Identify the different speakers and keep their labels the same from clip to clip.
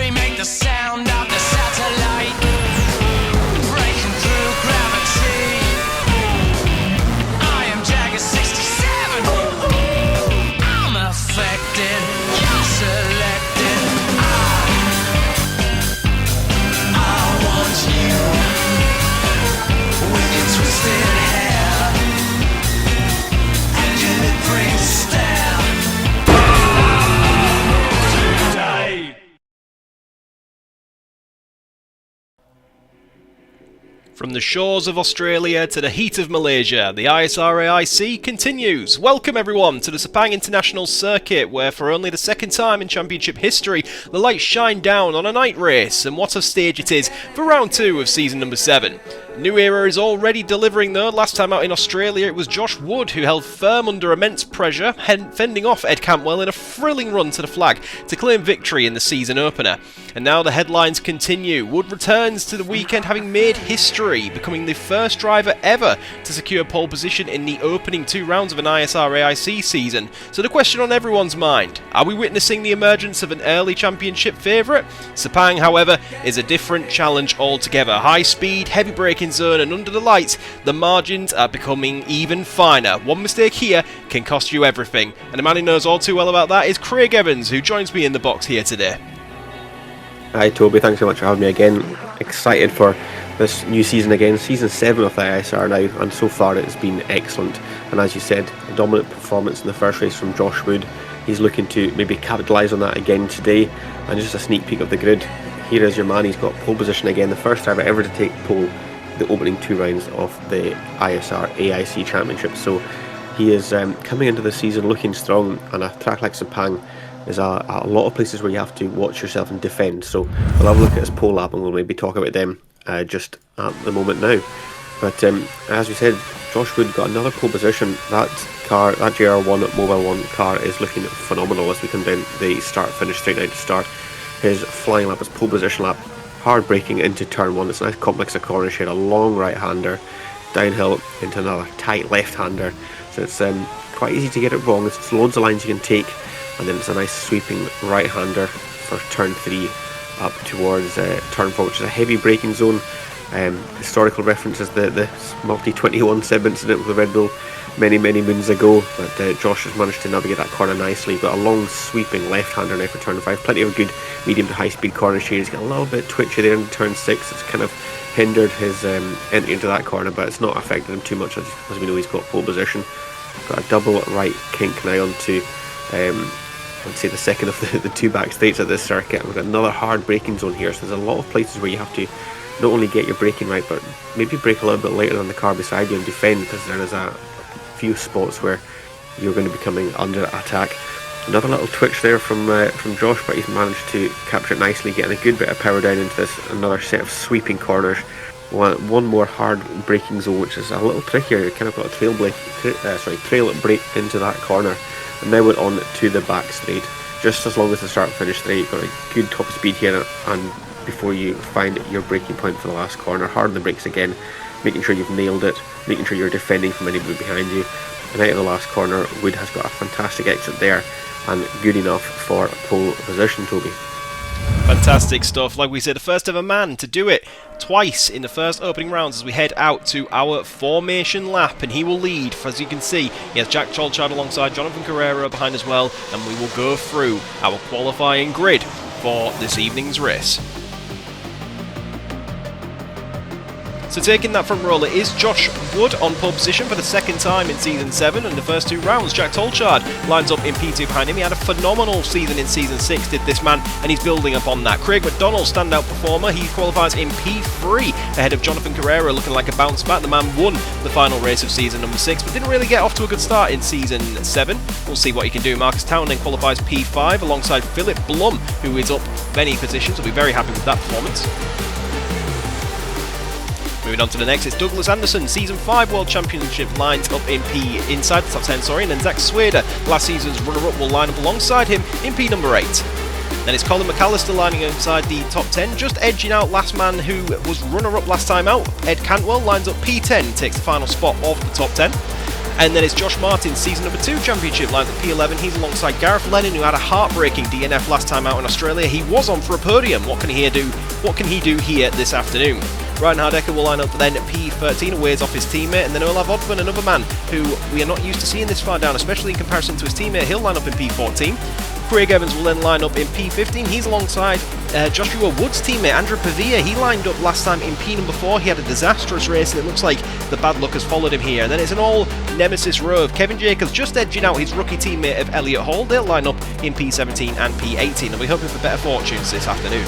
Speaker 1: we make the sound of the satellite breaking through gravity. I am Jagger 67. I'm affected. You're selected. I want you with your twisted hair and your lip ring stare.
Speaker 2: From the shores of Australia to the heat of Malaysia, the ISRAIC continues. Welcome everyone to the Sepang International Circuit, where for only the second time in championship history, the lights shine down on a night race, and what a stage it is for round 2 of season number 7. New Era is already delivering though. Last time out in Australia it was Josh Wood who held firm under immense pressure, fending off Ed Cantwell in a thrilling run to the flag to claim victory in the season opener. And now the headlines continue. Wood returns to the weekend having made history, becoming the first driver ever to secure pole position in the opening 2 rounds of an ISRAIC season. So the question on everyone's mind, are we witnessing the emergence of an early championship favourite? Sepang, however, is a different challenge altogether. High speed, heavy braking zone, and under the lights, the margins are becoming even finer. One mistake here can cost you everything. And the man who knows all too well about that is Craig Evans, who joins me in the box here today.
Speaker 3: Hi Toby, thanks so much for having me again. Excited for this new season again, season 7 of the ISR now, and so far it's been excellent. And as you said, a dominant performance in the first race from Josh Wood. He's looking to maybe capitalise on that again today. And just a sneak peek of the grid, here is your man. He's got pole position again, the first driver ever to take pole the opening 2 rounds of the ISR AIC Championship. So he is coming into the season looking strong, and a track like Sepang is a lot of places where you have to watch yourself and defend. So we'll have a look at his pole lap and we'll maybe talk about them just at the moment now. But as we said, Josh Wood got another pole position. That car, that JR1 Mobile 1 car, is looking phenomenal as we come down the start-finish straight line to start. His flying lap, his pole position lap, hard braking into turn 1. It's a nice complex of corners here, a long right-hander, downhill into another tight left-hander. So it's quite easy to get it wrong. It's loads of lines you can take, and then it's a nice sweeping right-hander for turn 3 up towards turn 4, which is a heavy braking zone. Historical references, the multi-21 Seb incident with the Red Bull many moons ago, but Josh has managed to navigate that corner nicely. Got a long sweeping left-hander now for turn 5, plenty of good medium to high speed corners here. He's got a little bit twitchy there in turn 6, it's kind of hindered his entry into that corner, but it's not affected him too much as we know he's got pole position. Got a double right kink now onto I'd say the second of the 2 back straights at this circuit. We've got another hard braking zone here, so there's a lot of places where you have to not only get your braking right, but maybe brake a little bit later than the car beside you and defend, because there is a few spots where you're going to be coming under attack. Another little twitch there from Josh, but he's managed to capture it nicely, getting a good bit of power down into this. Another set of sweeping corners. One more hard braking zone, which is a little trickier. You kind of got a trail brake into that corner, and now we're on to the back straight. Just as long as the start and finish straight, you've got a good top speed here, and before you find your braking point for the last corner, harden the brakes again, making sure you've nailed it, making sure you're defending from anybody behind you. And out of the last corner, Wood has got a fantastic exit there, and good enough for pole position, Toby.
Speaker 2: Fantastic stuff. Like we said, the first ever man to do it twice in the first opening rounds as we head out to our formation lap, and he will lead. As you can see, he has Jack Tolchard alongside Jonathan Carrera behind as well, and we will go through our qualifying grid for this evening's race. So taking that front roll, it is Josh Wood on pole position for the second time in Season 7, and the first 2 rounds, Jack Tolchard lines up in P2 behind him. He had a phenomenal season in Season 6, did this man, and he's building up on that. Craig McDonald, standout performer, he qualifies in P3 ahead of Jonathan Carrera, looking like a bounce back. The man won the final race of Season number 6, but didn't really get off to a good start in Season 7. We'll see what he can do. Marcus Townend qualifies P5 alongside Philip Blum, who is up many positions. We'll be very happy with that performance. Moving on to the next, it's Douglas Anderson, Season 5 World Championship, lines up in P inside the top 10, and then Zach Swader, last season's runner-up, will line up alongside him in P number 8. Then it's Colin McAllister lining inside the top 10, just edging out last man who was runner-up last time out. Ed Cantwell lines up P10, takes the final spot of the top 10. And then it's Josh Martin's season number 2 championship line at P11. He's alongside Gareth Lennon, who had a heartbreaking DNF last time out in Australia. He was on for a podium. What can he do? What can he do here this afternoon? Reinhard Ecker will line up then P13, a ways off his teammate, and then Olav Oddman, another man who we are not used to seeing this far down, especially in comparison to his teammate. He'll line up in P14. Craig Evans will then line up in P15. He's alongside Joshua Wood's teammate, Andrew Pavia. He lined up last time in P number 4. He had a disastrous race, and it looks like the bad luck has followed him here. And then it's an all-nemesis row of Kevin Jacobs just edging out his rookie teammate of Elliot Hall. They'll line up in P17 and P18, and we're hoping for better fortunes this afternoon.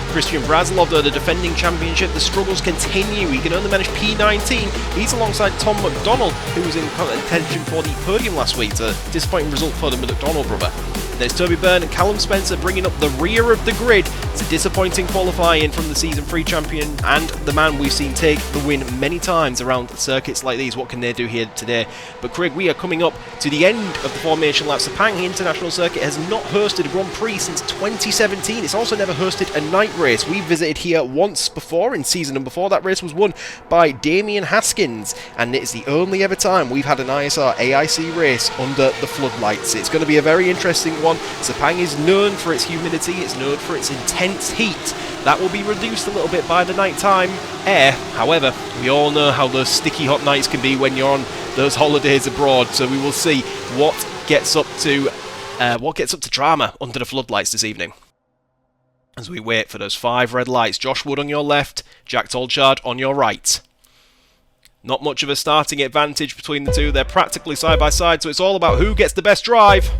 Speaker 2: Christian Braslov, though, the defending championship, the struggles continue. He can only manage P19. He's alongside Tom McDonald, who was in contention for the podium last week. It's a disappointing result for the McDonald brother. There's Toby Byrne and Callum Spencer bringing up the rear of the grid. It's a disappointing qualifying from the Season 3 champion and the man we've seen take the win many times around circuits like these. What can they do here today? But Craig, we are coming up to the end of the Formation Lap. Sepang International Circuit has not hosted a Grand Prix since 2017. It's also never hosted a night race. We visited here once before in season number 4. That race was won by Damien Haskins, and it's the only ever time we've had an ISR AIC race under the floodlights. It's going to be a very interesting one. Sepang is known for its humidity, it's known for its intense heat. That will be reduced a little bit by the nighttime air. However, we all know how those sticky hot nights can be when you're on those holidays abroad, so we will see what gets up to drama under the floodlights this evening. As we wait for those 5 red lights, Josh Wood on your left, Jack Tolchard on your right. Not much of a starting advantage between the two. They're practically side by side, so it's all about who gets the best drive.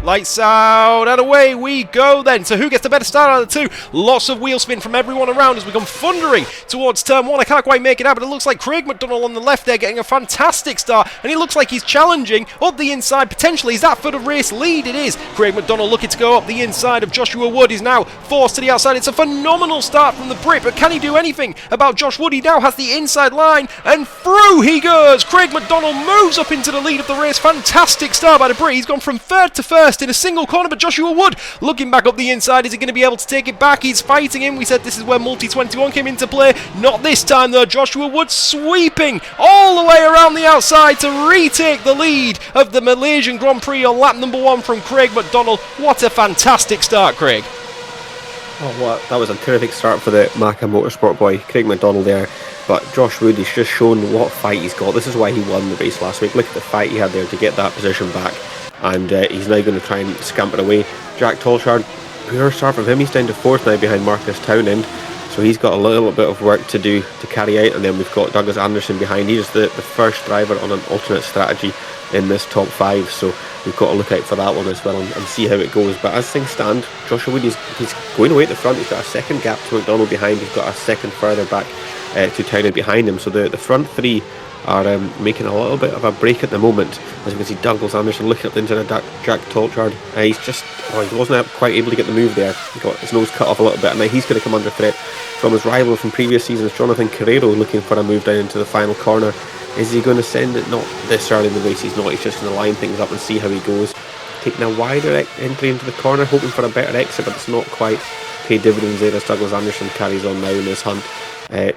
Speaker 2: Lights out, and away we go then. So who gets the better start out of the two? Lots of wheel spin from everyone around as we come thundering towards turn 1. I can't quite make it out, but it looks like Craig McDonald on the left there getting a fantastic start, and he looks like he's challenging up the inside potentially. Is that for the race lead? It is. Craig McDonald looking to go up the inside of Joshua Wood. He's now forced to the outside. It's a phenomenal start from the Brit, but can he do anything about Josh Wood? He now has the inside line, and through he goes. Craig McDonald moves up into the lead of the race. Fantastic start by the Brit. He's gone from 3rd to 1st in a single corner, but Joshua Wood looking back up the inside. Is he going to be able to take it back? He's fighting him. We said this is where Multi-21 came into play. Not this time though. Joshua Wood sweeping all the way around the outside to retake the lead of the Malaysian Grand Prix on lap number 1 from Craig McDonald. What a fantastic start, Craig.
Speaker 3: Oh, what? That was a terrific start for the Macca Motorsport boy, Craig McDonald there. But Josh Wood, he's just shown what fight he's got. This is why he won the race last week. Look at the fight he had there to get that position back. And he's now going to try and scamper away. Jack Tolchard, poor start from him. He's down to 4th now behind Marcus Townend. So he's got a little bit of work to do to carry out. And then we've got Douglas Anderson behind. He's the first driver on an alternate strategy in this top 5. So we've got to look out for that one as well and see how it goes. But as things stand, Joshua Wood, he's going away at the front. He's got a second gap to McDonald behind. He's got a second further back to Townend behind him. So the front 3 are making a little bit of a break at the moment. As you can see, Douglas Anderson looking up into Jack Tolchard. He wasn't quite able to get the move there. He got his nose cut off a little bit, and now he's going to come under threat from his rival from previous seasons, Jonathan Carrero, looking for a move down into the final corner. Is he going to send it? Not this early in the race, he's not. He's just going to line things up and see how he goes. Taking a wider entry into the corner, hoping for a better exit, but it's not quite paid dividends there as Douglas Anderson carries on now in his hunt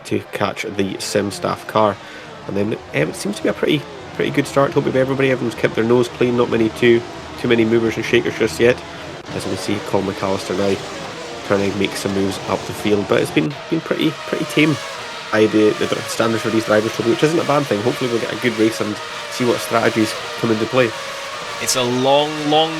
Speaker 3: to catch the Simstaff car. And then it seems to be a pretty good start. Hope everybody, everyone's kept their nose clean. Not too many movers and shakers just yet. As we see, Colin McAllister now trying to make some moves up the field, but it's been pretty tame by the standards for these drivers, which isn't a bad thing. Hopefully we'll get a good race and see what strategies come into play.
Speaker 2: It's a long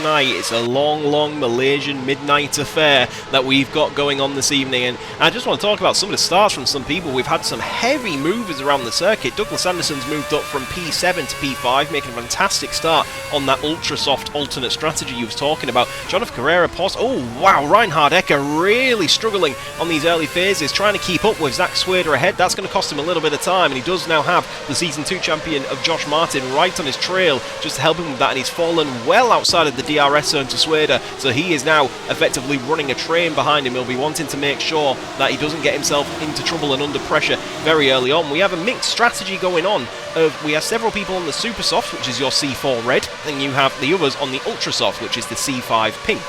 Speaker 2: night. It's a long Malaysian midnight affair that we've got going on this evening. And I just want to talk about some of the starts from some people. We've had some heavy movers around the circuit. Douglas Anderson's moved up from P7 to P5, making a fantastic start on that ultra-soft alternate strategy you was talking about. Jonathan Carrera paused. Oh, wow. Reinhard Ecker really struggling on these early phases, trying to keep up with Zach Swader ahead. That's going to cost him a little bit of time, and he does now have the Season 2 champion of Josh Martin right on his trail just to help him with that, and he's fallen well outside of the DRS zone to Swader, so he is now effectively running a train behind him. He'll be wanting to make sure that he doesn't get himself into trouble and under pressure very early on. We have a mixed strategy going on. We have several people on the Super Soft, which is your C4 red, and you have the others on the Ultra Soft, which is the C5 pink.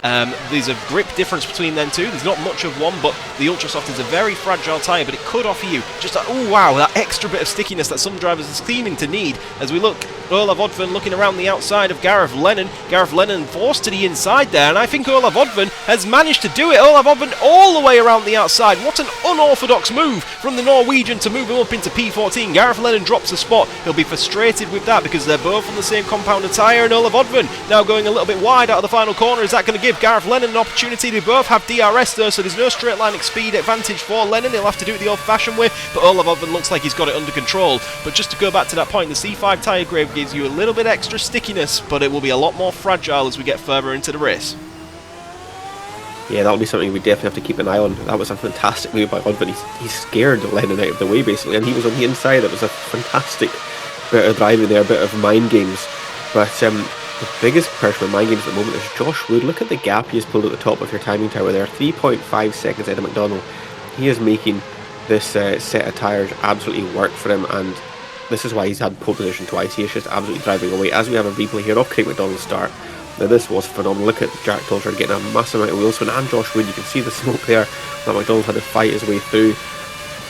Speaker 2: There's a grip difference between them two. There's not much of one, but the Ultrasoft is a very fragile tyre, but it could offer you just that, oh wow, that extra bit of stickiness that some drivers are seeming to need. As we look, Olav Oddven looking around the outside of Gareth Lennon. Gareth Lennon forced to the inside there, and I think Olav Oddven has managed to do it. Olav Oddven all the way around the outside. What an unorthodox move from the Norwegian to move him up into P14. Gareth Lennon drops a spot. He'll be frustrated with that because they're both on the same compounded tyre, and Olav Oddven now going a little bit wide out of the final corner. Is that going to give Gareth Lennon an opportunity? They both have DRS though, so there's no straight line speed advantage for Lennon. He'll have to do it the old-fashioned way, but Olav Oddven looks like he's got it under control. But just to go back to that point, the C5 tyre grade gives you a little bit extra stickiness, but it will be a lot more fragile as we get further into the race.
Speaker 3: Yeah, that'll be something we definitely have to keep an eye on. That was a fantastic move by Oddven. He scared Lennon out of the way basically, and he was on the inside. It was a fantastic bit of driving there, a bit of mind games. But the biggest person with mind games at the moment is Josh Wood. Look at the gap he has pulled at the top of your timing tower there, 3.5 seconds ahead of McDonald. He is making this set of tyres absolutely work for him, and this is why he's had pole position twice. He is just absolutely driving away. As we have a replay here of Craig McDonald's start, now this was phenomenal. Look at Jack Tolchard getting a massive amount of wheel spin, and Josh Wood. You can see the smoke there that McDonald had to fight his way through,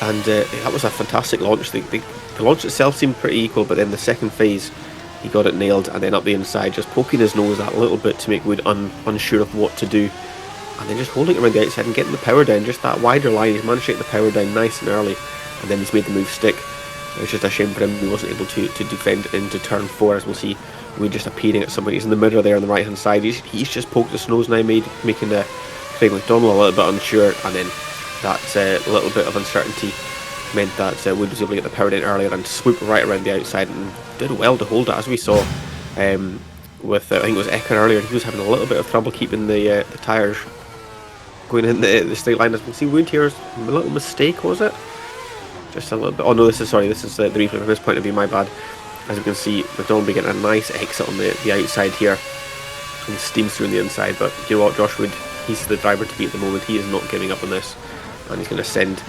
Speaker 3: and that was a fantastic launch. The launch itself seemed pretty equal, but then the second phase he got it nailed, and then up the inside just poking his nose that little bit to make Wood unsure of what to do, and then just holding it around the outside and getting the power down, just that wider line. He's managed to get the power down nice and early, and then he's made the move stick. It's just a shame for him he wasn't able to defend into turn 4, as we'll see Wood just appearing at somebody. He's in the mirror there on the right hand side. He's just poked his nose now, making Craig McDonald a little bit unsure, and then that little bit of uncertainty meant that Wood was able to get the power down earlier and swoop right around the outside, and did well to hold it, as we saw with I think it was Ecker earlier. He was having a little bit of trouble keeping the tyres going in the straight line. As we see, Wood here's a little mistake, was it? Just a little bit. Oh no, this is the replay from this point of view, my bad. As you can see, McDonald be getting a nice exit on the outside here, and steams through on the inside. But you know what, Josh Wood, he's the driver to beat at the moment. He is not giving up on this, and he's going to send.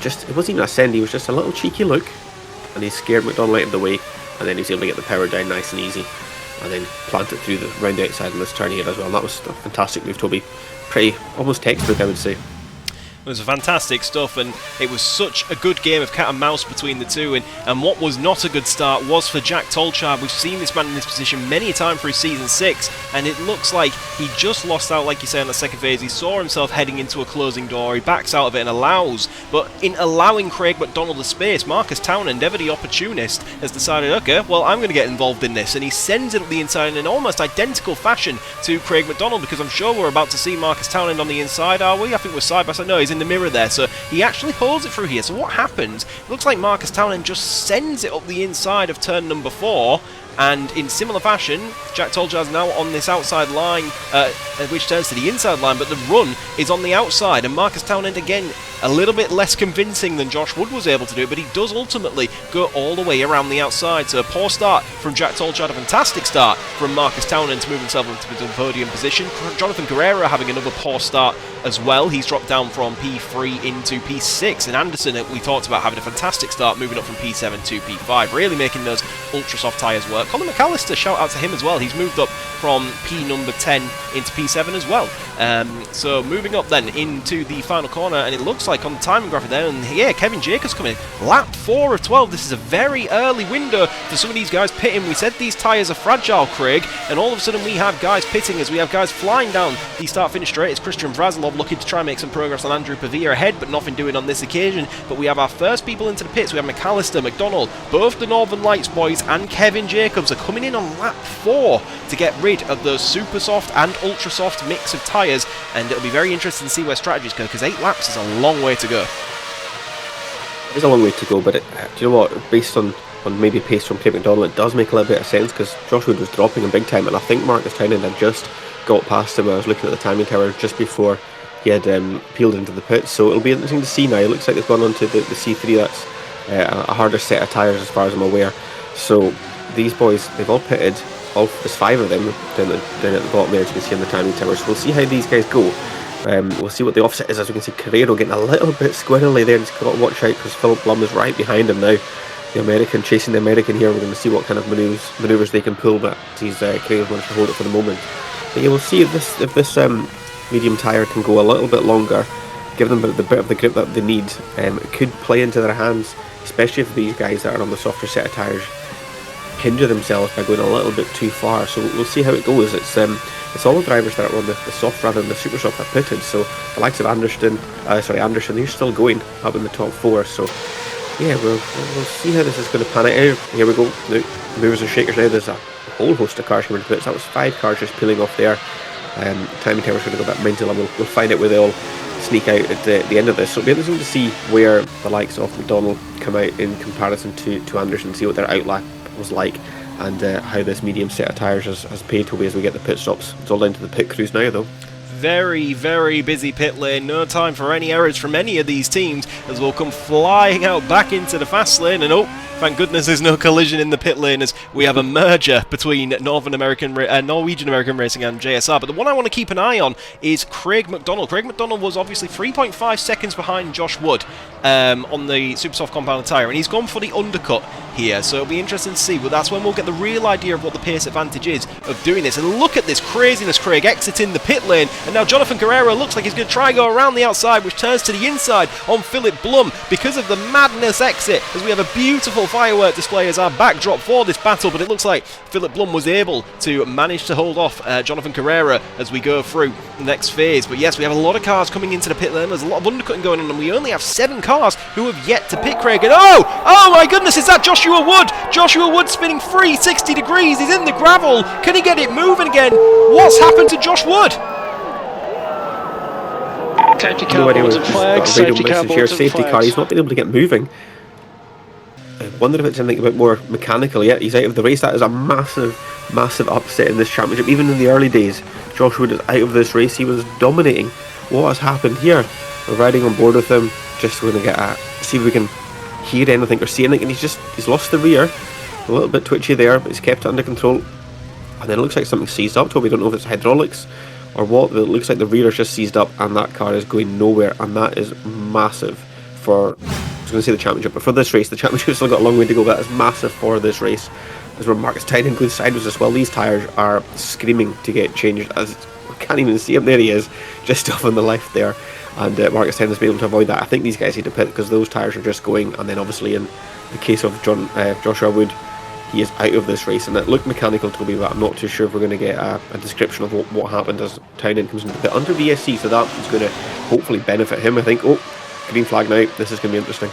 Speaker 3: It wasn't even a send, he was just a little cheeky look, and he scared McDonald out of the way, and then he's able to get the power down nice and easy, and then plant it through round the outside on this turn here as well. And that was a fantastic move, Toby. Pretty, almost textbook, I would say.
Speaker 2: It was fantastic stuff, and it was such a good game of cat and mouse between the two, and what was not a good start was for Jack Tolchard. We've seen this man in this position many a time through Season 6, and it looks like he just lost out, like you say, on the second phase. He saw himself heading into a closing door, he backs out of it and allows, but in allowing Craig McDonald the space, Marcus Townend, ever the opportunist, has decided, okay, well, I'm going to get involved in this, and he sends it up the inside in an almost identical fashion to Craig McDonald, because I'm sure we're about to see Marcus Townend on the inside, are we? I think we're side by side. No, he's in the mirror there, so he actually holds it through here. So what happens? It looks like Marcus Townend just sends it up the inside of turn number 4, and in similar fashion, Jack Tolchard's now on this outside line, which turns to the inside line, but the run is on the outside, and Marcus Townend again a little bit less convincing than Josh Wood was able to do, but he does ultimately go all the way around the outside. So a poor start from Jack Tolchard, a fantastic start from Marcus Townend to move himself into the podium position. Jonathan Guerrero having another poor start as well. He's dropped down from P3 into P6, and Anderson, we talked about having a fantastic start, moving up from P7 to P5, really making those Ultrasoft tyres work. Colin McAllister, shout out to him as well. He's moved up from P number 10 into P7 as well. So moving up then into the final corner, and it looks like on the timing graphic there, and yeah, Kevin Jacobs coming in. Lap 4 of 12. This is a very early window for some of these guys pitting. We said these tyres are fragile, Craig, and all of a sudden we have guys pitting as we have guys flying down the start-finish straight. It's Christian Vrazilov looking to try and make some progress on Andrew Pavia ahead, but nothing doing on this occasion. But we have our first people into the pits. We have McAllister, McDonald, both the Northern Lights boys, and Kevin Jacobs are coming in on lap 4 to get rid of the super soft and ultra soft mix of tyres, and it'll be very interesting to see where strategies go, because 8 laps is a long way to go.
Speaker 3: It's a long way to go, but do you know what, based on maybe pace from Craig McDonald, it does make a little bit of sense, because Josh Wood was dropping in big time, and I think Marcus Townend had just got past him. I was looking at the timing tower just before he had peeled into the pits, so it'll be interesting to see now. It looks like they've gone on to the C3. That's a harder set of tyres as far as I'm aware. So these boys, they've all pitted. There's 5 of them down at the bottom there, as you can see on the timing tower. So we'll see how these guys go. We'll see what the offset is. As we can see, Carrero getting a little bit squirrely there. He's got to watch out because Philip Blum is right behind him now. The American chasing the American here. We're going to see what kind of manoeuvres they can pull, but Carrero's managed to hold it for the moment. But you will see if this medium tyre can go a little bit longer, give them the bit of the grip that they need. It could play into their hands, especially if these guys that are on the softer set of tyres hinder themselves by going a little bit too far. So we'll see how it goes. It's all the drivers that are on the soft rather than the super soft that pitted. So the likes of Anderson, he's still going up in the top 4. So yeah, we'll see how this is going to pan out. Here we go. The movers and shakers now. There's a whole host of cars coming into pits. That was 5 cars just peeling off there. Timing tower's going to go a bit mental, and we'll find out where they all sneak out at the end of this. So it'll be interesting to see where the likes of McDonald come out in comparison to Anderson, see what their outlap was like, and how this medium set of tyres has paid Toby as we get the pit stops. It's all down to the pit crews now, though.
Speaker 2: Very, very busy pit lane. No time for any errors from any of these teams as we'll come flying out back into the fast lane. And oh, thank goodness there's no collision in the pit lane as we have a merger between Norwegian American Racing and JSR. But the one I want to keep an eye on is Craig McDonald. Craig McDonald was obviously 3.5 seconds behind Josh Wood on the super soft compound tyre, and he's gone for the undercut here, so it'll be interesting to see. But that's when we'll get the real idea of what the pace advantage is of doing this. And look at this craziness, Craig exiting the pit lane, and now Jonathan Guerrero looks like he's going to try and go around the outside, which turns to the inside on Philip Blum because of the madness exit, as we have a beautiful firework display as our backdrop for this battle. But it looks like Philip Blum was able to manage to hold off Jonathan Guerrero as we go through the next phase. But yes, we have a lot of cars coming into the pit lane. There's a lot of undercutting going on, and we only have 7 cars who have yet to pit, Craig. And oh my goodness, is that Joshua Wood? Joshua Wood spinning 360 degrees. He's in the gravel. Can he get it moving again? What's happened to Josh Wood?
Speaker 4: Safety car boards and flags. Safety
Speaker 3: car. He's not been able to get moving. I wonder if it's anything a bit more mechanical. Yeah, he's out of the race. That is a massive upset in this championship. Even in the early days, Josh Wood is out of this race. He was dominating. What has happened here? We're riding on board with him. Just going to get see if we can hear anything or see anything. And he's lost the rear. A little bit twitchy there, but he's kept it under control. And then it looks like something seized up. We don't know if it's hydraulics or what, but it looks like the rear is just seized up and that car is going nowhere, and that is massive for, I was going to say the championship, but for this race. The championship's still got a long way to go, but that is massive for this race. As where Marcus Tynan goes sideways as well, these tyres are screaming to get changed, as we can't even see him. There he is, just off on the left there, and Marcus Tynan has been able to avoid that. I think these guys need to pit because those tyres are just going, and then obviously in the case of Joshua Wood, he is out of this race, and it looked mechanical to me, but I'm not too sure if we're going to get a description of what happened as Tynan comes into the pit under VSC, so that is going to hopefully benefit him. I think, green flag now, this is going to be interesting.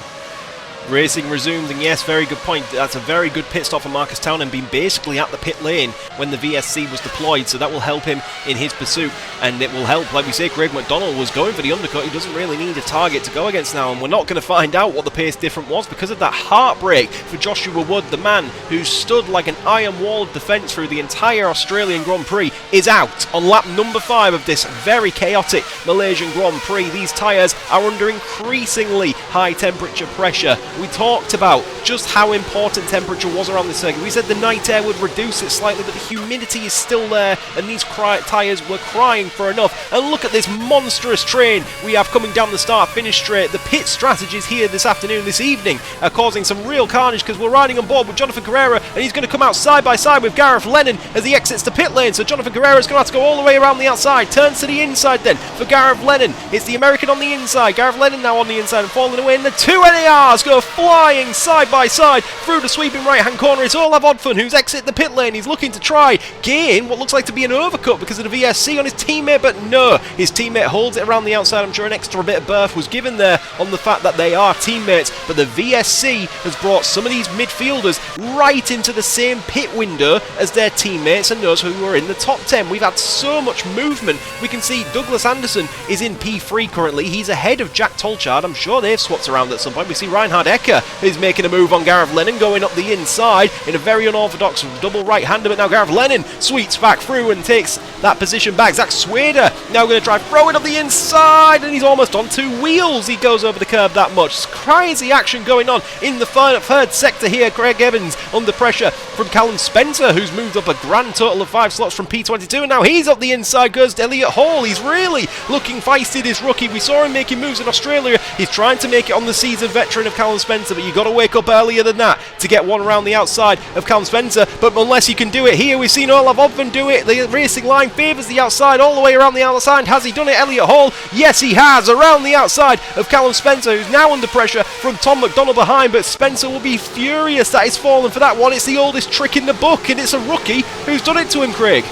Speaker 2: Racing resumes, and yes, very good point. That's a very good pit stop for Marcus Townend, being basically at the pit lane when the VSC was deployed, so that will help him in his pursuit, and it will help, like we say, Craig McDonald was going for the undercut. He doesn't really need a target to go against now, and we're not going to find out what the pace difference was because of that heartbreak for Joshua Wood. The man who stood like an iron wall of defence through the entire Australian Grand Prix is out on lap number 5 of this very chaotic Malaysian Grand Prix. These tyres are under increasingly high temperature pressure. We talked about just how important temperature was around the circuit. We said the night air would reduce it slightly, but the humidity is still there, and these tyres were crying for enough. And look at this monstrous train we have coming down the start-finish straight. The pit strategies here this evening, are causing some real carnage because we're riding on board with Jonathan Guerrero, and he's going to come out side by side with Gareth Lennon as he exits the pit lane. So Jonathan Guerrero is going to have to go all the way around the outside, turns to the inside then for Gareth Lennon. It's the American on the inside. Gareth Lennon now on the inside and falling away, and the 2 NARs go flying side by side through the sweeping right hand corner. It's Olav Oddfun who's exited the pit lane. He's looking to try gain what looks like to be an overcut because of the VSC on his teammate, but no, his teammate holds it around the outside. I'm sure an extra bit of berth was given there on the fact that they are teammates, but the VSC has brought some of these midfielders right into the same pit window as their teammates and those who are in the top 10. We've had so much movement. We can see Douglas Anderson is in P3 currently. He's ahead of Jack Tolchard. I'm sure they've swapped around at some point. We see Reinhard Ecker is making a move on Gareth Lennon, going up the inside in a very unorthodox double right-hander, but now Gareth Lennon sweeps back through and takes that position back. Zach Swader now going to try throw it up the inside, and he's almost on 2 wheels. He goes over the curb that much. It's crazy action going on in the third sector here. Craig Evans under pressure from Callum Spencer, who's moved up a grand total of 5 slots from P22, and now he's up the inside. Goes to Elliot Hall. He's really looking feisty, this rookie. We saw him making moves in Australia. He's trying to make it on the seasoned veteran of Callum Spencer, but you've got to wake up earlier than that to get one around the outside of Callum Spencer. But unless you can do it here, we've seen Olav Oddven do it. The racing line favours the outside all the way around the outside. Has he done it, Elliot Hall? Yes, he has, around the outside of Callum Spencer, who's now under pressure from Tom McDonald behind, but Spencer will be furious that he's fallen for that one. It's the oldest trick in the book, and it's a rookie who's done it to him, Craig.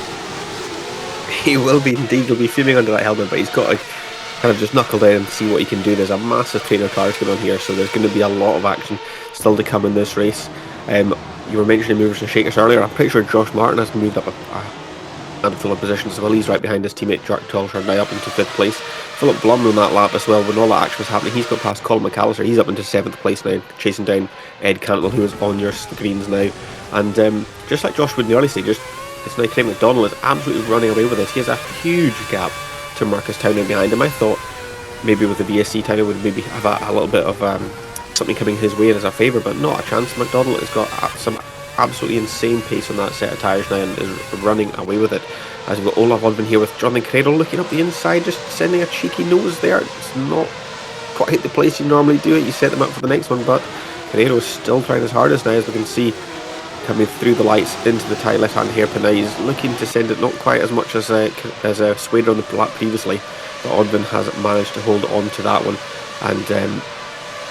Speaker 3: He will be indeed. He'll be fuming under that helmet, but he's got to kind of just knuckle down and see what he can do. There's a massive trainer cars going on here, so there's going to be a lot of action still to come in this race. You were mentioning movers and shakers earlier. I'm pretty sure Josh Martin has moved up a handful of positions as well. He's right behind his teammate Jack Tolshard, now up into 5th place. Philip Blum on that lap as well. When all that action was happening, he's got past Colin McAllister. He's up into 7th place now, chasing down Ed Cantwell, who is on your screens now. And just like Josh would in the early stages, it's now Craig McDonald is absolutely running away with this. He has a huge gap to Marcus Townend behind him. I thought maybe with the VSC Townend would maybe have a little bit of something coming his way as a favour, but not a chance. McDonald has got some absolutely insane pace on that set of tyres now and is running away with it. As we've got Olav Oddven here with Jonathan Cradle looking up the inside, just sending a cheeky nose there. It's not quite the place you normally do it. You set them up for the next one, but Cradle is still trying his hardest now, as we can see coming through the lights into the tight left hand hairpin. Now he's looking to send it not quite as much as Swader on the lap previously, but Oddven has managed to hold on to that one. And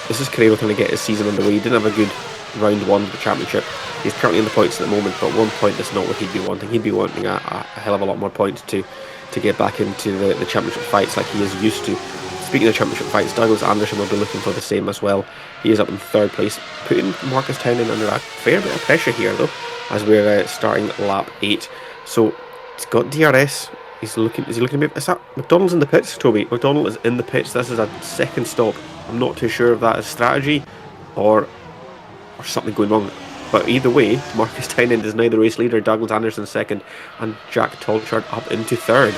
Speaker 3: this is Cradle trying to get his season underway. He didn't have a good round one of the championship. He's currently in the points at the moment, but 1 point is not what he'd be wanting. He'd be wanting a hell of a lot more points to get back into the championship fights like he is used to. Speaking of championship fights, Douglas Anderson will be looking for the same as well. He is up in 3rd place, putting Marcus Townend under a fair bit of pressure here though, as we're starting lap 8. So it's got DRS. Is he looking to move? Is that McDonald's in the pits, Toby? McDonald is in the pits. This is a second stop. I'm not too sure if that is strategy or something going wrong. But either way, Marcus Townend is now the race leader, Douglas Anderson 2nd, and Jack Tolchard up into 3rd.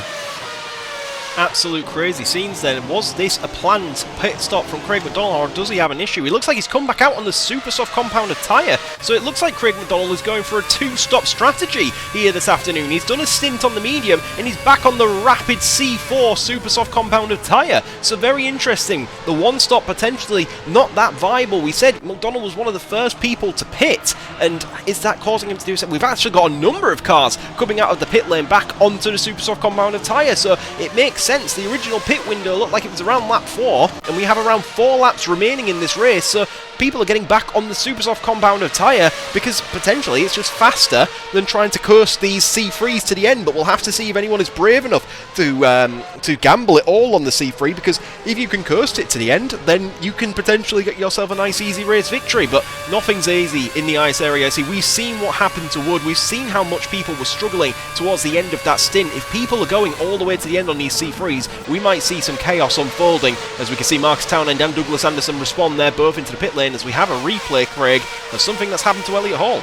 Speaker 2: Absolute crazy scenes then. Was this a planned pit stop from Craig McDonald, or does he have an issue? It looks like he's come back out on the super soft compounded tyre, so it looks like Craig McDonald is going for a 2-stop strategy here this afternoon. He's done a stint on the medium and he's back on the rapid C4 super soft compounded tyre, so very interesting. The 1-stop potentially not that viable. We said McDonald was one of the first people to pit, and is that causing him to do so? We've actually got a number of cars coming out of the pit lane back onto the super soft compounded tyre, so it makes sense. The original pit window looked like it was around lap 4, and we have around 4 laps remaining in this race, so people are getting back on the super soft compounded tyre because potentially it's just faster than trying to coast these C3s to the end. But we'll have to see if anyone is brave enough to gamble it all on the C3, because if you can coast it to the end, then you can potentially get yourself a nice easy race victory. But nothing's easy in the ice area. See, we've seen what happened to Wood. We've seen how much people were struggling towards the end of that stint. If people are going all the way to the end on these C3s, we might see some chaos unfolding, as we can see Marcus Townend and Douglas Anderson respond there both into the pit lane, as we have a replay, Craig, of something that's happened to Elliot Hall.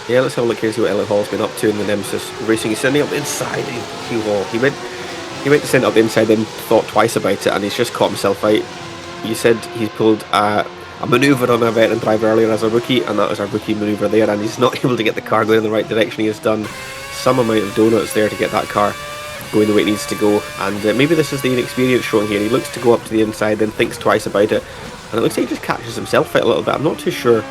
Speaker 3: Yeah, let's have a look here and see what Elliot Hall's been up to in the Nemesis racing. He's sending up the inside Hugh Hall. He went to send up the inside, then thought twice about it, and he's just caught himself out. You said he pulled a manoeuvre on a veteran driver earlier as a rookie, and that was a rookie manoeuvre there, and he's not able to get the car going in the right direction. He has done some amount of donuts there to get that car going the way it needs to go, and maybe this is the inexperience showing here. He looks to go up to the inside, then thinks twice about it, and it looks like he just catches himself out a little bit. I'm not too sure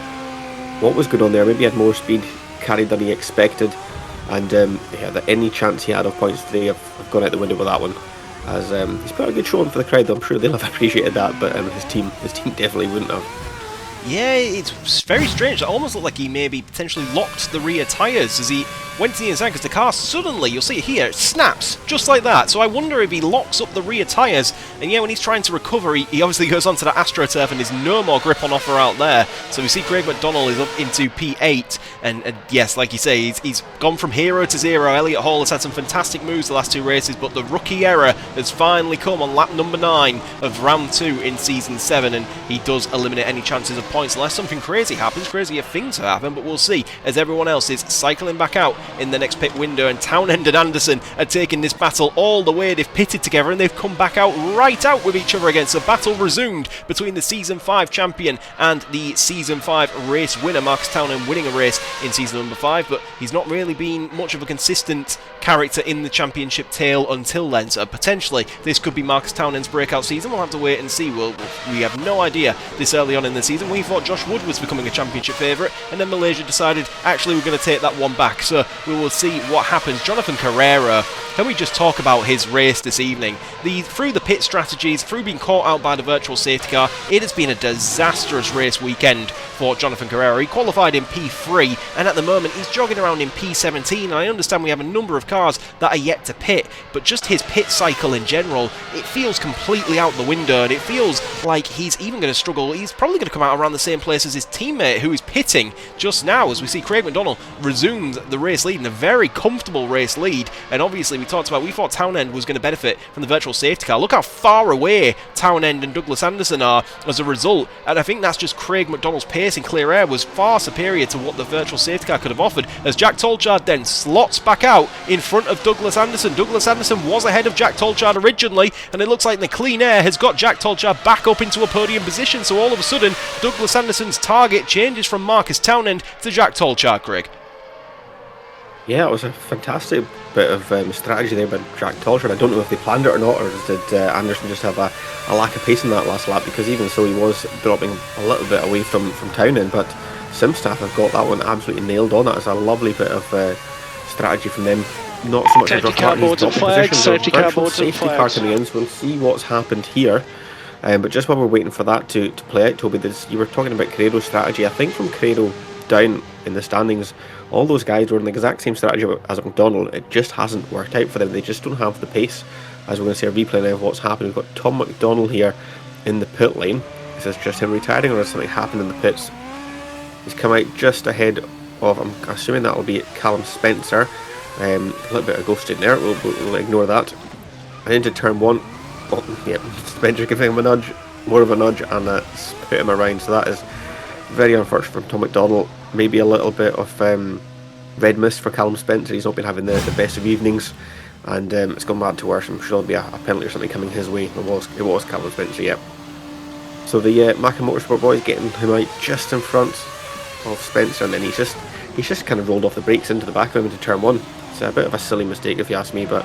Speaker 3: what was going on there. Maybe he had more speed carried than he expected, and any chance he had of points today have gone out the window with that one, as he's put a good showing for the crowd. I'm sure they'll have appreciated that, but his team definitely wouldn't have.
Speaker 2: Yeah, it's very strange. It almost looked like he maybe potentially locked the rear tyres as he went to the inside, because the car suddenly, you'll see it here, it snaps just like that. So I wonder if he locks up the rear tyres, and yeah, when he's trying to recover, he obviously goes onto that AstroTurf and there's no more grip on offer out there. So we see Craig McDonald is up into P8, and yes, like you say, he's gone from hero to zero. Elliot Hall has had some fantastic moves the last 2 races, but the rookie error has finally come on lap number 9 of round 2 in season 7, and he does eliminate any chances of points unless something crazy happens. Crazier things happen, but we'll see as everyone else is cycling back out in the next pit window, and Townend and Anderson are taking this battle all the way. They've pitted together and they've come back out right out with each other again. So battle resumed between the Season 5 champion and the Season 5 race winner. Marcus Townend winning a race in season number 5, but he's not really been much of a consistent character in the championship tail until then, so potentially this could be Marcus Townend's breakout season. We'll have to wait and see. We have no idea this early on in the season. We thought Josh Wood was becoming a championship favourite, and then Malaysia decided actually we're going to take that one back, so we will see what happens. Jonathan Carrera, can we just talk about his race this evening? Through the pit strategies, through being caught out by the virtual safety car, it has been a disastrous race weekend for Jonathan Carrera. He qualified in P3, and at the moment he's jogging around in P17. And I understand we have a number of cars that are yet to pit, but just his pit cycle in general, it feels completely out the window, and it feels like he's even going to struggle. He's probably going to come out around the same place as his teammate who is pitting just now, as we see Craig McDonald resumed the race lead in a very comfortable race lead. And obviously we thought Townend was going to benefit from the virtual safety car. Look how far away Townend and Douglas Anderson are as a result, and I think that's just Craig McDonald's pace in clear air was far superior to what the virtual safety car could have offered, as Jack Tolchard then slots back out in front of Douglas Anderson. Douglas Anderson was ahead of Jack Tolchard originally, and it looks like the clean air has got Jack Tolchard back up into a podium position, so all of a sudden Douglas Anderson's target changes from Marcus Townend to Jack Tolchard, Craig.
Speaker 3: Yeah, it was a fantastic bit of strategy there by Jack Tolchard. I don't know if they planned it or not, or did Anderson just have a lack of pace in that last lap, because even so he was dropping a little bit away from Townend, but SimStaff have got that one absolutely nailed on. That is a lovely bit of strategy from them. Not so much
Speaker 4: Safety car boards and flags, safety car boards and flags.
Speaker 3: Coming in, so we'll see what's happened here. But just while we're waiting for that to play out, Toby, you were talking about Credo's strategy. I think from Credo down in the standings, all those guys were in the exact same strategy as McDonald. It just hasn't worked out for them. They just don't have the pace. As we're going to see a replay now of what's happened. We've got Tom McDonald here in the pit lane. Is this just him retiring, or has something happened in the pits? He's come out just ahead of, I'm assuming that'll be Callum Spencer. A little bit of ghosting there, we'll ignore that. And into turn 1, Spencer giving him a nudge, more of a nudge, and that's put him around. So that is very unfortunate from Tom McDonald. Maybe a little bit of red mist for Callum Spencer. He's not been having the best of evenings, and it's gone bad to worse. I'm sure there'll be a penalty or something coming his way. It was Callum Spencer, yeah. So the Macca Motorsport boys getting him out just in front of Spencer, and then he's just kind of rolled off the brakes into the back of him into turn 1. It's a bit of a silly mistake if you ask me, but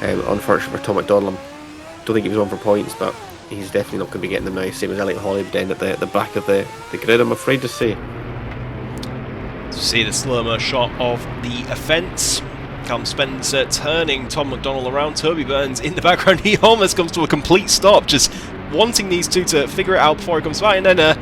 Speaker 3: unfortunate for Tom McDonald. I don't think he was on for points, but he's definitely not going to be getting them now, same as Elliot Hollywood end at the back of the grid, I'm afraid to say.
Speaker 2: See the slow-mo shot of the offence. Callum Spencer turning Tom McDonald around. Toby Burns in the background. He almost comes to a complete stop, just wanting these two to figure it out before he comes by, and then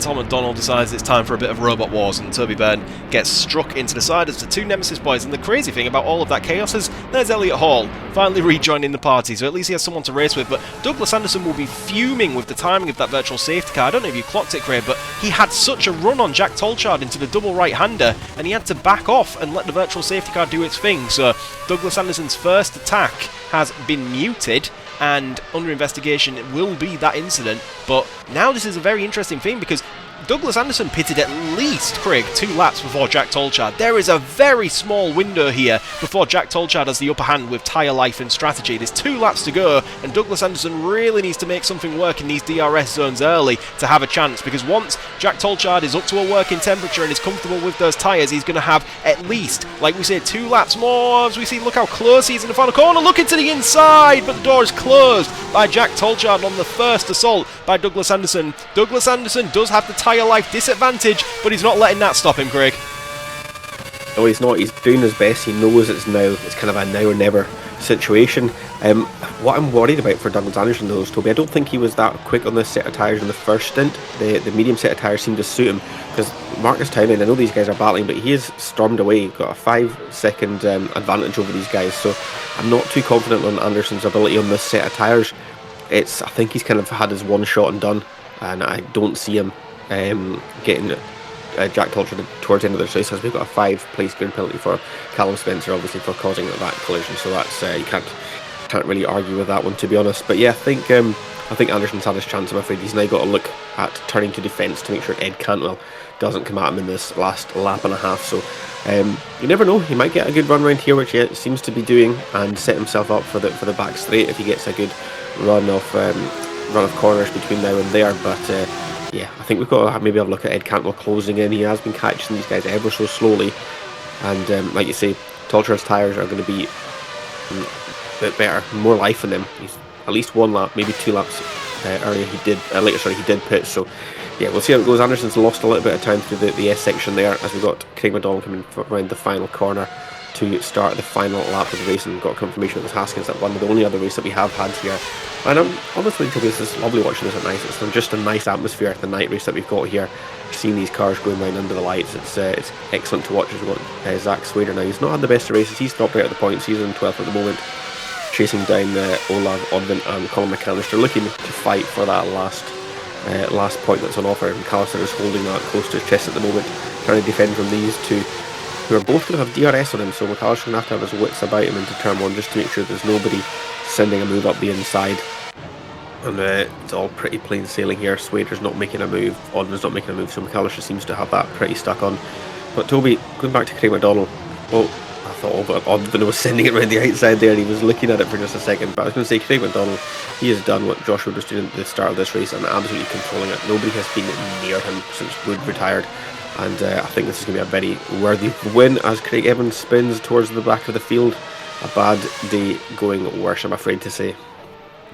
Speaker 2: Tom McDonald decides it's time for a bit of robot wars, and Toby Byrne gets struck into the side as the two Nemesis boys. And the crazy thing about all of that chaos is there's Elliot Hall finally rejoining the party, so at least he has someone to race with. But Douglas Anderson will be fuming with the timing of that virtual safety car. I don't know if you clocked it, Craig, but he had such a run on Jack Tolchard into the double right-hander, and he had to back off and let the virtual safety car do its thing. So Douglas Anderson's first attack has been muted, and under investigation it will be that incident. But now this is a very interesting thing, because Douglas Anderson pitted at least, Craig, 2 laps before Jack Tolchard. There is a very small window here before Jack Tolchard has the upper hand with tyre life and strategy. There's 2 laps to go, and Douglas Anderson really needs to make something work in these DRS zones early to have a chance, because once Jack Tolchard is up to a working temperature and is comfortable with those tyres, he's going to have at least, like we said, 2 laps more. As we see, look how close he is in the final corner, looking to the inside, but the door is closed by Jack Tolchard on the first assault by Douglas Anderson. Douglas Anderson does have the tyre life disadvantage, but he's not letting that stop him, Craig.
Speaker 3: No, he's not. He's doing his best. He knows it's kind of a now or never situation. What I'm worried about for Douglas Anderson, though, is, Toby, I don't think he was that quick on this set of tyres in the first stint. The medium set of tyres seemed to suit him, because Marcus Townend, I know these guys are battling, but he has stormed away, got a 5-second advantage over these guys, so I'm not too confident on Anderson's ability on this set of tyres. I think he's kind of had his one shot and done, and I don't see him getting Jack Tolchard towards the end of the race, as we've got a 5-place grid penalty for Callum Spencer, obviously, for causing that collision. So that's you can't can't really argue with that one, to be honest. But yeah, I think Anderson's had his chance. I'm afraid he's now got to look at turning to defence to make sure Ed Cantwell doesn't come at him in this last lap and a half. So you never know, he might get a good run round here, which he seems to be doing, and set himself up for the back straight if he gets a good run of corners between now and there. But yeah, I think we've got to maybe have a look at Ed Cantwell closing in. He has been catching these guys ever so slowly, and like you say, Tolchard's tyres are going to be a bit better, more life in them. He's at least one lap, maybe 2 laps earlier he did pit. So yeah, we'll see how it goes. Anderson's lost a little bit of time through the S section there, as we got Craig McDonald coming around the final corner to start the final lap of the race, and got confirmation it was Haskins that won the only other race that we have had here. And honestly, this is lovely watching this at night. It's just a nice atmosphere, the night race that we've got here. Seeing these cars going round under the lights, it's excellent to watch. As we've got Zach Swader now. He's not had the best of races. He's dropped out of the points. He's in 12th at the moment, chasing down Olav Odvin and Colin McAllister, looking to fight for that last point that's on offer. McAllister is holding that close to his chest at the moment, trying to defend from these two, who are both going to have DRS on him. So McAllister's going to have his wits about him into turn 1, just to make sure there's nobody sending a move up the inside. And it's all pretty plain sailing here. Swader's not making a move, Odvin's not making a move, so McAllister seems to have that pretty stuck on. But Toby, going back to Craig McDonald, well, I thought Odvin was sending it around the outside there, and he was looking at it for just a second. But I was going to say, Craig McDonald, he has done what Joshua was doing at the start of this race, and absolutely controlling it. Nobody has been near him since Wood retired, and I think this is going to be a very worthy win as Craig Evans spins towards the back of the field. A bad day going worse, I'm afraid to say.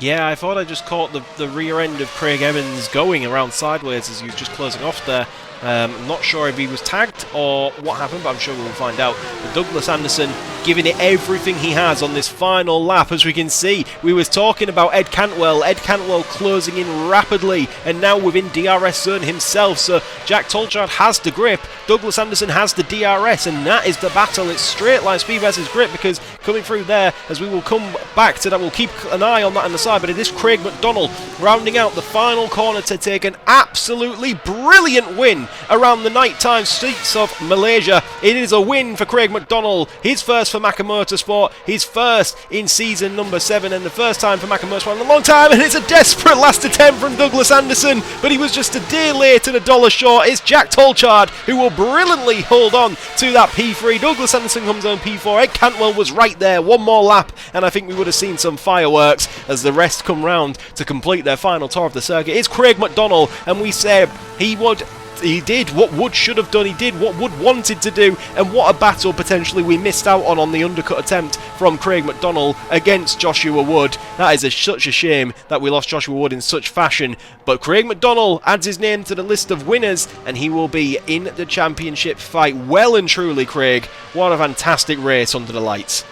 Speaker 2: Yeah, I thought I just caught the rear end of Craig Evans going around sideways as he was just closing off there. I'm not sure if he was tagged or what happened, but I'm sure we'll find out. But Douglas Anderson giving it everything he has on this final lap. As we can see, we was talking about Ed Cantwell closing in rapidly, and now within DRS zone himself. So Jack Tolchard has the grip, Douglas Anderson has the DRS, and that is the battle. It's straight line speed versus grip, because coming through there, as we will come back to that, we'll keep an eye on that on the side, but it is Craig McDonald rounding out the final corner to take an absolutely brilliant win around the nighttime streets of Malaysia. It is a win for Craig McDonald, his first for Macca Motorsport, his first in season number 7, and the first time for Macca Motorsport in a long time. And it's a desperate last attempt from Douglas Anderson, but he was just a day late and a dollar short. It's Jack Tolchard who will brilliantly hold on to that P3. Douglas Anderson comes on P4. Ed Cantwell was right there, one more lap, and I think we would have seen some fireworks as the rest come round to complete their final tour of the circuit. It's Craig McDonald, and we said he did what Wood should have done, he did what Wood wanted to do, and what a battle potentially we missed out on the undercut attempt from Craig McDonald against Joshua Wood. That is such a shame that we lost Joshua Wood in such fashion, but Craig McDonald adds his name to the list of winners, and he will be in the championship fight well and truly. Craig, what a fantastic race under the lights.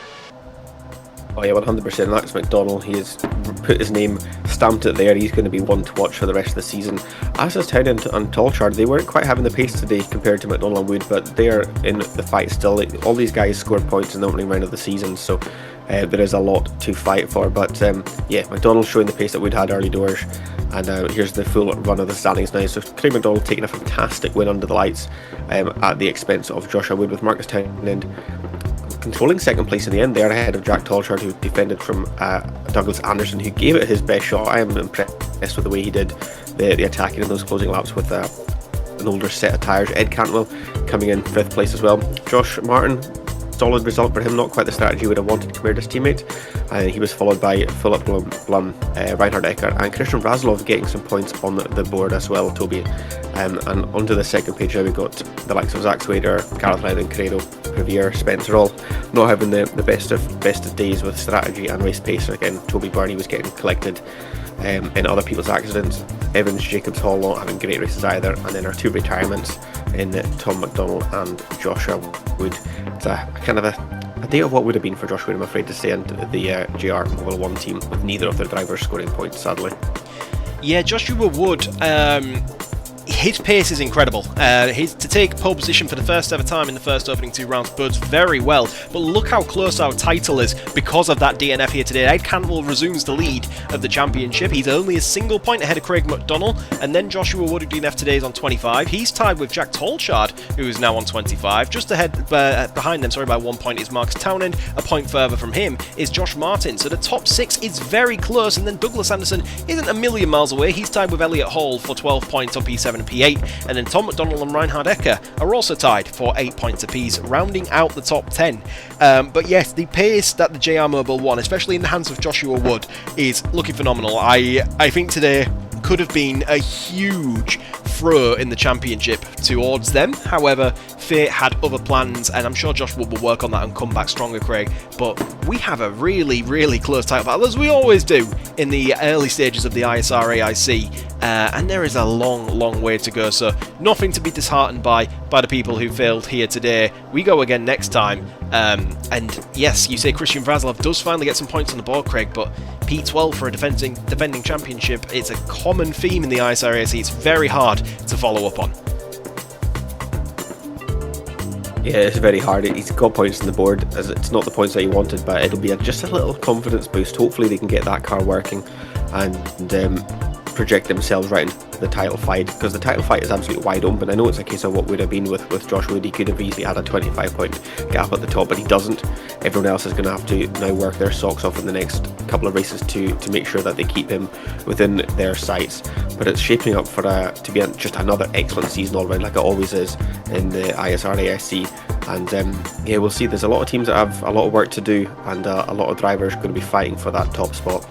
Speaker 3: Oh yeah, 100%. That's McDonald. He has put his name, stamped it there. He's going to be one to watch for the rest of the season. As is Town and Tolchard, they weren't quite having the pace today compared to McDonald and Wood, but they're in the fight still. All these guys scored points in the opening round of the season, so there is a lot to fight for. But yeah, McDonald showing the pace that Wood had early doors. And here's the full run of the standings now. So Craig McDonald taking a fantastic win under the lights at the expense of Joshua Wood, with Marcus Townend controlling second place in the end there, ahead of Jack Tolchard, who defended from Douglas Anderson, who gave it his best shot. I am impressed with the way he did the attacking in those closing laps with an older set of tyres. Ed Cantwell coming in 5th place as well. Josh Martin, solid result for him, not quite the strategy he would have wanted compared to his teammate. He was followed by Philip Blum, Reinhard Eckert and Christian Razlov getting some points on the board as well, Toby. And onto the second page now, we've got the likes of Zach Swader, Gareth Lennon, Credo, Riviere, Spencer, all not having the best of days with strategy and race pace. Again, Toby Burney was getting collected in other people's accidents. Evans, Jacobs Hall not having great races either, and then our 2 retirements in Tom McDonald and Joshua Wood. It's a kind of a day of what would have been for Joshua Wood, I'm afraid to say, and the JR Mobile 1 team, with neither of their drivers scoring points, sadly.
Speaker 2: Yeah, Joshua Wood, his pace is incredible. To take pole position for the first ever time in the first opening 2 rounds bodes very well, but look how close our title is because of that DNF here today. Ed Cantwell resumes the lead of the championship. He's only a single point ahead of Craig McDonnell, and then Joshua Wood, who DNF today, is on 25. He's tied with Jack Tolchard, who is now on 25. Just ahead, behind them, by 1 point is Marcus Townend. A point further from him is Josh Martin. So the top 6 is very close, and then Douglas Anderson isn't a million miles away. He's tied with Elliot Hall for 12 points on P7 and P8, and then Tom McDonald and Reinhard Ecker are also tied for 8 points apiece, rounding out the top 10. But yes, the pace that the JR Mobile won, especially in the hands of Joshua Wood, is looking phenomenal. I think today could have been a huge throw in the championship towards them. However, fate had other plans, and I'm sure Josh Wood will work on that and come back stronger, Craig. But we have a really, really close title battle, as we always do in the early stages of the ISR AIC, and there is a long, long way to go, so nothing to be disheartened by the people who failed here today. We go again next time, and yes, you say Christian Vrazlov does finally get some points on the board, Craig, but P12 for a defending championship, it's a common theme in the ISR AIC. It's very hard to follow up on.
Speaker 3: Yeah, it's very hard. He's got points on the board, as it's not the points that he wanted, but it'll be just a little confidence boost. Hopefully they can get that car working and project themselves right into the title fight, because the title fight is absolutely wide open. I know it's a case of what would have been with Josh Wood. He could have easily had a 25-point gap at the top, but he doesn't. Everyone else is going to have to now work their socks off in the next couple of races to make sure that they keep him within their sights. But it's shaping up for to be just another excellent season all around, like it always is in the ISR AIC. And yeah, we'll see. There's a lot of teams that have a lot of work to do, and a lot of drivers going to be fighting for that top spot.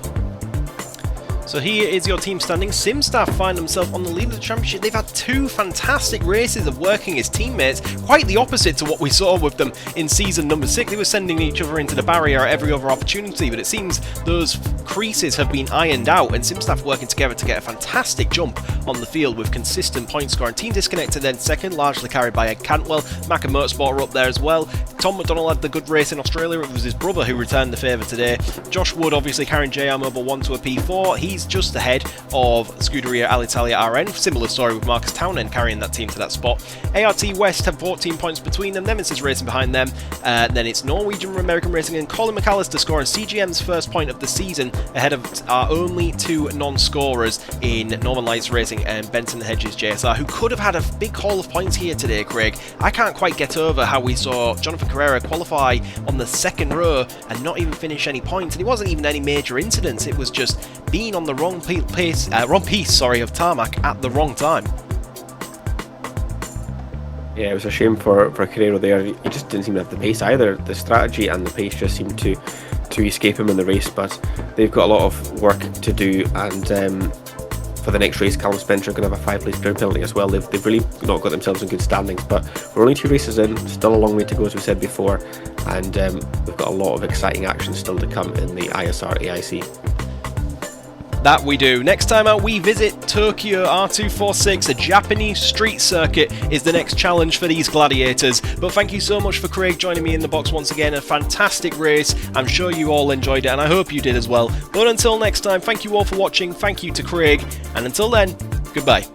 Speaker 2: So here is your team standing. Simstaff find themselves on the lead of the championship. They've had 2 fantastic races of working as teammates, quite the opposite to what we saw with them in season number 6. They were sending each other into the barrier at every other opportunity, but it seems those creases have been ironed out, and Simstaff working together to get a fantastic jump on the field with consistent point scoring. Team Disconnected then second, largely carried by Ed Cantwell. Macca Motorsport are up there as well. Tom McDonnell had the good race in Australia. It was his brother who returned the favour today. Josh Wood obviously carrying JR Mobile 1 to a P4. He's just ahead of Scuderia Alitalia RN. Similar story with Marcus Townend carrying that team to that spot. ART West have 14 points between them. Nemesis Racing behind them. Then it's Norwegian American Racing and Colin McAllister scoring CGM's first point of the season ahead of our only 2 non-scorers in Northern Lights Racing and Benson Hedges JSR, who could have had a big haul of points here today, Craig. I can't quite get over how we saw Jonathan Carrera qualify on the 2nd row and not even finish any points, and it wasn't even any major incidents. It was just being on the wrong piece of tarmac at the wrong time.
Speaker 3: Yeah, it was a shame for Carrero there. He just didn't seem to have the pace either. The strategy and the pace just seemed to escape him in the race, but they've got a lot of work to do, and for the next race, Callum Spencer are going to have a 5-place ground penalty as well. They've really not got themselves in good standings, but we're only 2 races in, still a long way to go, as we said before, and we've got a lot of exciting action still to come in the ISR AIC.
Speaker 2: That we do. Next time out, we visit Tokyo R246. A Japanese street circuit is the next challenge for these gladiators. But thank you so much for Craig joining me in the box once again. A fantastic race. I'm sure you all enjoyed it, and I hope you did as well. But until next time, thank you all for watching. Thank you to Craig, and until then, goodbye.